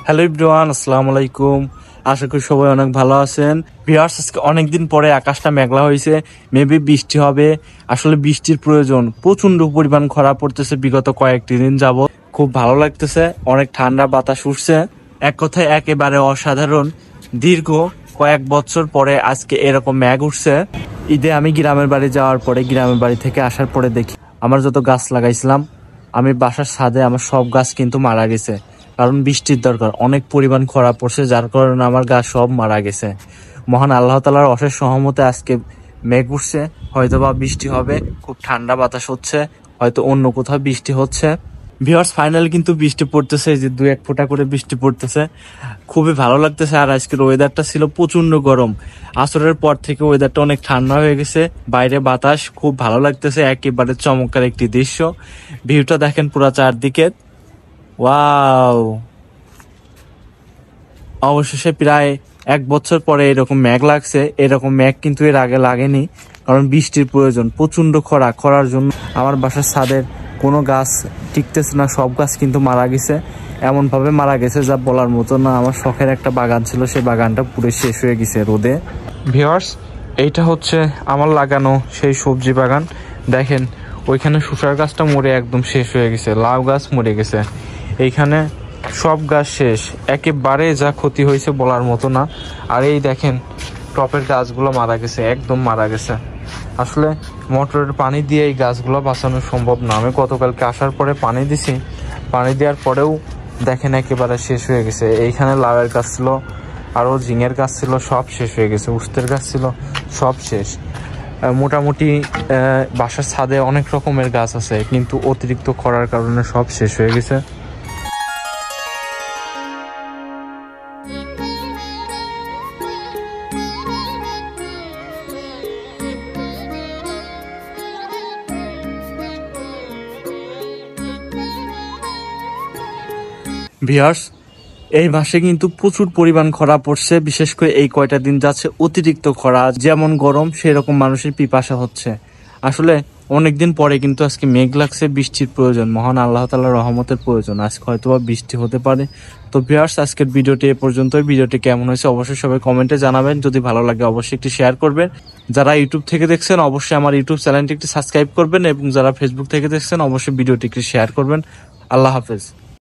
Hello everyone, আসসালামু আলাইকুম। আশা করি সবাই অনেক ভালো আছেন। ভিউয়ার্স, আজকে অনেকদিন পরে আকাশটা মেঘলা হয়েছে, মেবি বৃষ্টি হবে। আসলে বৃষ্টির প্রয়োজন, প্রচন্ড পরিমাণ খরা পড়তেছে বিগত কয়েকটি দিন যাবত। খুব ভালো লাগতেছে, অনেক ঠান্ডা বাতাস উঠছে। এক কথায় একেবারে অসাধারণ। দীর্ঘ কয়েক বছর পরে আজকে এরকম মেঘ উঠছে। ঈদে আমি গ্রামের বাড়ি যাওয়ার পরে, গ্রামের বাড়ি থেকে আসার পরে দেখি আমার যত গাছ লাগাইছিলাম, আমি বাসার ছাদে আমার সব গাছ কিন্তু মারা গেছে। কারণ বৃষ্টির দরকার, অনেক পরিমাণ খরা পড়ছে, যার কারণে আমার গাছ সব মারা গেছে। মহান আল্লাহ তাআলার অশেষ সহমতে আজকে মেঘ উঠছে, হয়তো বা বৃষ্টি হবে। খুব ঠান্ডা বাতাস হচ্ছে, হয়তো অন্য কোথাও বৃষ্টি হচ্ছে। ভিউয়ার্স, ফাইনালি কিন্তু বৃষ্টি পড়তেছে, যে 2-1 ফোঁটা করে বৃষ্টি পড়তেছে, খুবই ভালো লাগতেছে। আর আজকের ওয়েদারটা ছিল প্রচন্ড গরম। আসরের পর থেকে ওয়েদারটা অনেক ঠান্ডা হয়ে গেছে, বাইরে বাতাস, খুব ভালো লাগতেছে। একেবারে চমৎকার একটি দৃশ্য। ভিউটা দেখেন পুরো চারদিকে, ওয়াও। অবশেষে প্রায় 1 বছর পরে এরকম মেঘ লাগছে। এরকম মেঘ কিন্তু এর আগে লাগেনি, কারণ বৃষ্টির প্রয়োজন। প্রচন্ড খরার জন্য আমার বাসার ছাদের কোনো গাছ টিকতেছে না, সব গাছ কিন্তু মারা গেছে। এমন ভাবে মারা গেছে যা বলার মতো না। আমার শখের একটা বাগান ছিল, সেই বাগানটা পুরো শেষ হয়ে গেছে রোদে। ভিউয়ার্স, এইটা হচ্ছে আমার লাগানো সেই সবজি বাগান। দেখেন, ওইখানে শসার গাছটা মরে একদম শেষ হয়ে গেছে, লাউ গাছ মরে গেছে, এইখানে সব গাছ শেষ। একেবারে যা ক্ষতি হয়েছে বলার মতো না। আর এই দেখেন, টপের গাছগুলো মারা গেছে, একদম মারা গেছে। আসলে মোটরের পানি দিয়ে এই গাছগুলো বাঁচানো সম্ভব না। আমি গতকালকে আসার পরে পানি দিছি, পানি দেওয়ার পরেও দেখেন একেবারে শেষ হয়ে গেছে। এইখানে লাউয়ের গাছ ছিল, আরও ঝিঙের গাছ ছিল, সব শেষ হয়ে গেছে। উস্তের গাছ ছিল, সব শেষ। মোটামুটি বাসার ছাদে অনেক রকমের গাছ আছে, কিন্তু অতিরিক্ত খরার কারণে সব শেষ হয়ে গেছে। ভিউয়ার্স, এই মাসে কিন্তু প্রচুর পরিমাণ খরা পড়ছে। বিশেষ করে এই কয়টা দিন যাচ্ছে অতিরিক্ত খরা। যেমন গরম, সেরকম মানুষের পিপাসা হচ্ছে। আসলে অনেকদিন পরে কিন্তু আজকে মেঘ লাগছে, বৃষ্টির প্রয়োজন, মহান আল্লাহ তাআলার রহমতের প্রয়োজন। আজকে হয়তোবা বৃষ্টি হতে পারে। তো ভিউয়ার্স, আজকের ভিডিওটি এ পর্যন্তই। ভিডিওটি কেমন হয়েছে অবশ্যই সবাই কমেন্টে জানাবেন। যদি ভালো লাগে অবশ্যই একটি শেয়ার করবেন। যারা ইউটিউব থেকে দেখছেন অবশ্যই আমার ইউটিউব চ্যানেলটি একটি সাবস্ক্রাইব করবেন, এবং যারা ফেসবুক থেকে দেখছেন অবশ্যই ভিডিওটি একটি শেয়ার করবেন। আল্লাহ হাফেজ।